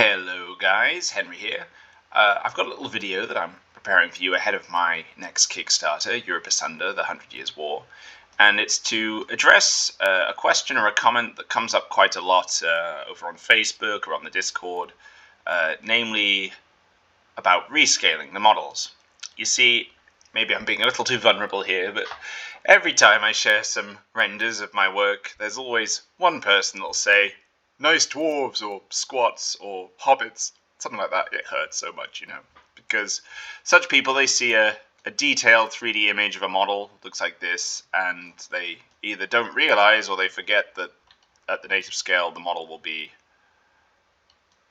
Hello guys, Henry here. I've got a little video that I'm preparing for you ahead of my next Kickstarter, Europe Asunder, the 100 Years' War. And it's to address a question or a comment that comes up quite a lot over on Facebook or on the Discord, namely about rescaling the models. You see, maybe I'm being a little too vulnerable here, but every time I share some renders of my work, there's always one person that'll say, nice dwarves or squats or hobbits, something like that. It hurts so much, because such people, they see a detailed 3D image of a model, looks like this, and they either don't realize or they forget that at the native scale the model will be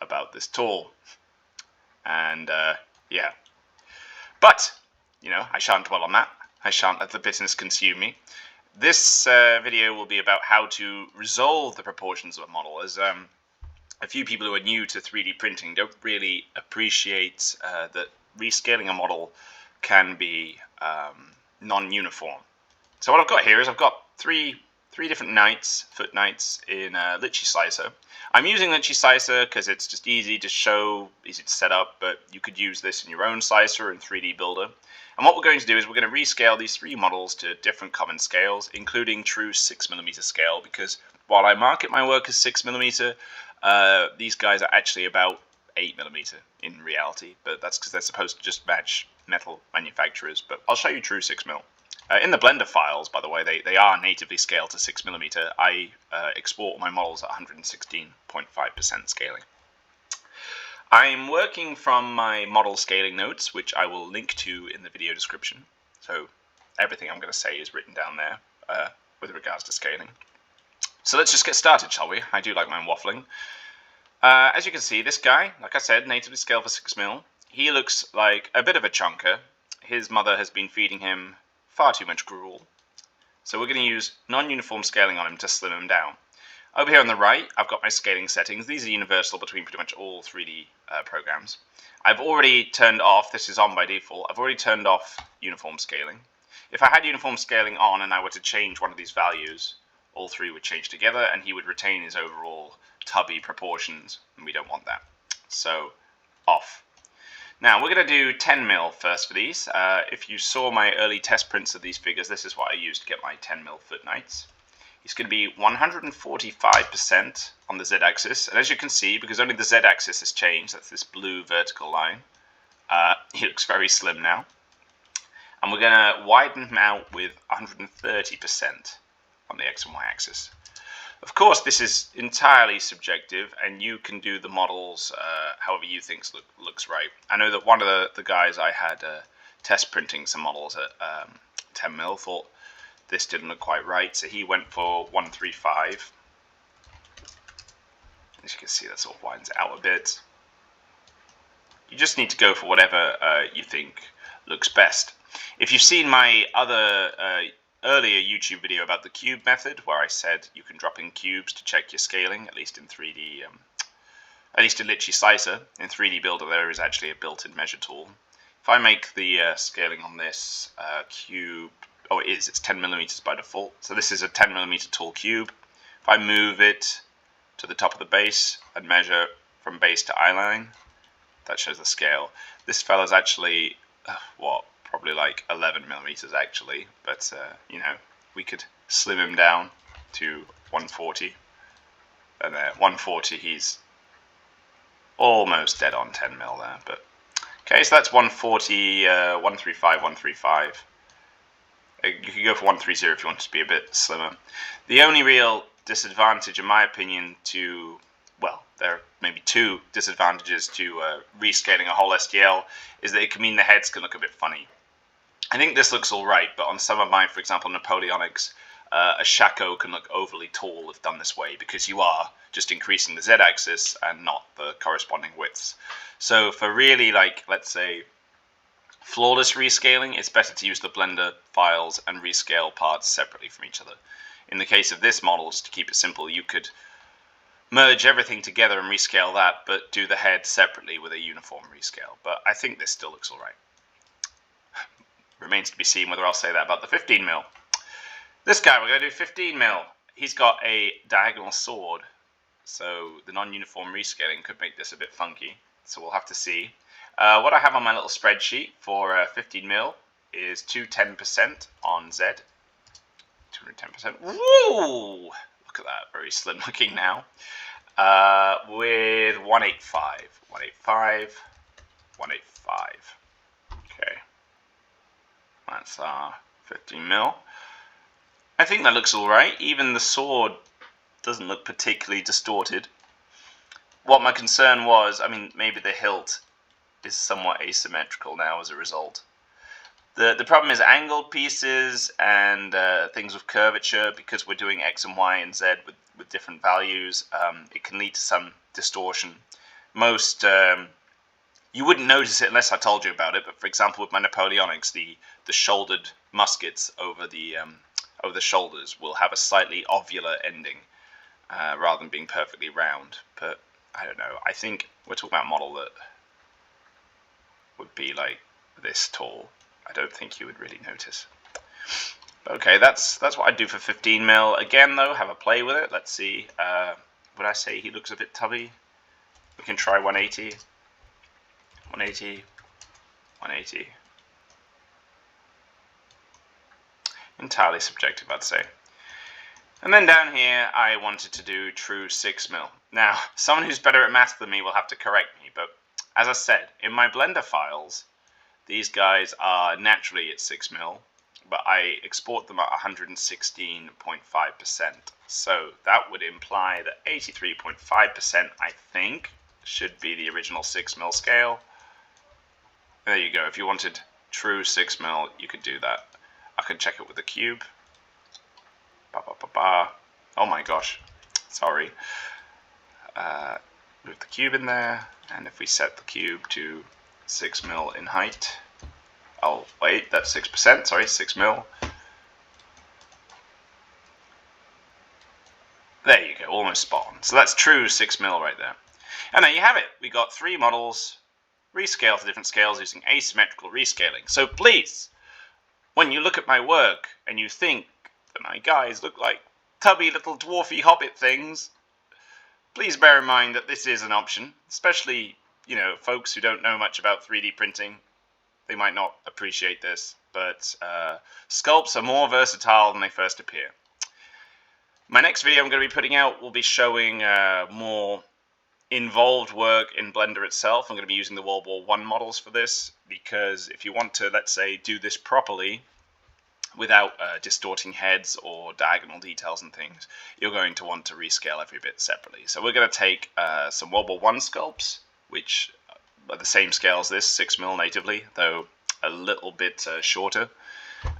about this tall. And yeah, but I shan't dwell on that. I shan't let the business consume me. This video will be about how to resolve the proportions of a model, as a few people who are new to 3D printing don't really appreciate that rescaling a model can be non-uniform. So what I've got here is I've got three different knights, foot knights in Litchi Slicer. I'm using Litchi Slicer because it's just easy to show, easy to set up, but you could use this in your own slicer and 3D Builder. And what we're going to do is we're going to rescale these three models to different common scales, including true 6mm scale, because while I market my work as 6mm, these guys are actually about 8mm in reality, but that's because they're supposed to just match metal manufacturers, but I'll show you true 6mm. In the Blender files, by the way, they are natively scaled to 6mm. I export my models at 116.5% scaling. I'm working from my model scaling notes, which I will link to in the video description. So everything I'm going to say is written down there with regards to scaling. So let's just get started, shall we? I do like my waffling. As you can see, this guy, like I said, natively scaled for 6mm. He looks like a bit of a chunker. His mother has been feeding him far too much gruel. So we're going to use non-uniform scaling on him to slim him down. Over here on the right, I've got my scaling settings. These are universal between pretty much all 3D programs. I've already turned off, this is on by default, I've already turned off uniform scaling. If I had uniform scaling on and I were to change one of these values, all three would change together and he would retain his overall tubby proportions, and we don't want that. So, off. Now, we're going to do 10mm first for these. If you saw my early test prints of these figures, this is what I used to get my 10mm foot knights. It's going to be 145% on the z-axis, and as you can see, because only the z-axis has changed, that's this blue vertical line, he looks very slim now. And we're going to widen him out with 130% on the x and y-axis. Of course, this is entirely subjective, and you can do the models however you think looks right. I know that one of the guys I had test printing some models at 10mm thought this didn't look quite right, so he went for 135. As you can see, that sort of widens it out a bit. You just need to go for whatever you think looks best. If you've seen my other earlier YouTube video about the cube method, where I said you can drop in cubes to check your scaling, at least in 3D, at least in Litchi Slicer. In 3D Builder there is actually a built-in measure tool. If I make the scaling on this cube, oh it's 10mm by default, so this is a 10mm tall cube. If I move it to the top of the base and measure from base to eye line, that shows the scale. This fella's actually, probably like 11mm actually, but we could slim him down to 140, and at 140 he's almost dead on 10mm there. But okay, so that's 140, 135, 135. You could go for 130 if you want to be a bit slimmer. The only real disadvantage, in my opinion, there are maybe two disadvantages to rescaling a whole STL, is that it can mean the heads can look a bit funny. I think this looks alright, but on some of my, for example, Napoleonics, a shako can look overly tall if done this way, because you are just increasing the z-axis and not the corresponding widths. So for really, let's say, flawless rescaling, it's better to use the Blender files and rescale parts separately from each other. In the case of this model, just to keep it simple, you could merge everything together and rescale that, but do the head separately with a uniform rescale. But I think this still looks alright. Remains to be seen whether I'll say that about the 15mm. This guy, we're going to do 15mm. He's got a diagonal sword, so the non-uniform rescaling could make this a bit funky. So we'll have to see. What I have on my little spreadsheet for 15 mil is 210% on Z. 210%. Woo! Look at that, very slim looking now. With 185. 185. 185. Okay. That's 15 mil. I think that looks alright. Even the sword doesn't look particularly distorted. What my concern was, I mean, maybe the hilt is somewhat asymmetrical now as a result. The problem is angled pieces and things with curvature, because we're doing X and Y and Z with different values, it can lead to some distortion. Most, you wouldn't notice it unless I told you about it, but for example with my Napoleonics, the shouldered muskets over the shoulders will have a slightly ovular ending rather than being perfectly round. But I don't know, I think we're talking about a model that would be like this tall. I don't think you would really notice. But okay, that's what I'd do for 15 mil. Again though, have a play with it. Let's see. Would I say he looks a bit tubby? We can try 180. 180. 180. Entirely subjective, I'd say. And then down here, I wanted to do true 6 mil. Now, someone who's better at math than me will have to correct me, but as I said, in my Blender files, these guys are naturally at 6 mil, but I export them at 116.5%. So that would imply that 83.5%, I think, should be the original 6 mil scale. There you go. If you wanted true 6 mil, you could do that. I can check it with the cube. Oh my gosh. Sorry. Move the cube in there, and if we set the cube to 6 mil in height. Oh, wait, that's 6%, sorry, 6 mil. There you go, almost spot on. So that's true 6 mil right there. And there you have it. We got 3 models, rescale to different scales using asymmetrical rescaling. So please, when you look at my work and you think that my guys look like tubby little dwarfy hobbit things, please bear in mind that this is an option, especially, you know, folks who don't know much about 3D printing. They might not appreciate this, but sculpts are more versatile than they first appear. My next video I'm going to be putting out will be showing more involved work in Blender itself. I'm going to be using the World War I models for this, because if you want to, let's say, do this properly, without distorting heads or diagonal details and things, you're going to want to rescale every bit separately. So we're going to take some World War I sculpts, which are the same scale as this, 6 mil natively, though a little bit shorter,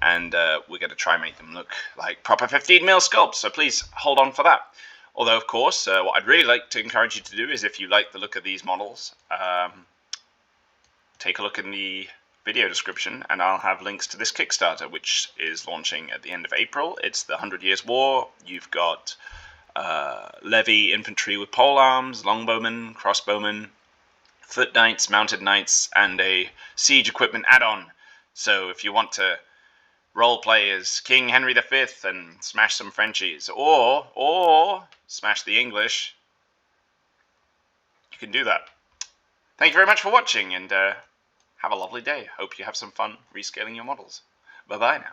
and we're going to try and make them look like proper 15 mil sculpts, so please hold on for that. Although, of course, what I'd really like to encourage you to do is, if you like the look of these models, take a look in the video description, and I'll have links to this Kickstarter, which is launching at the end of April. It's the 100 Years' War. You've got levy infantry with pole arms, longbowmen, crossbowmen, foot knights, mounted knights, and a siege equipment add-on. So if you want to role play as King Henry V and smash some Frenchies, or smash the English, you can do that. Thank you very much for watching, and have a lovely day. Hope you have some fun rescaling your models. Bye-bye now.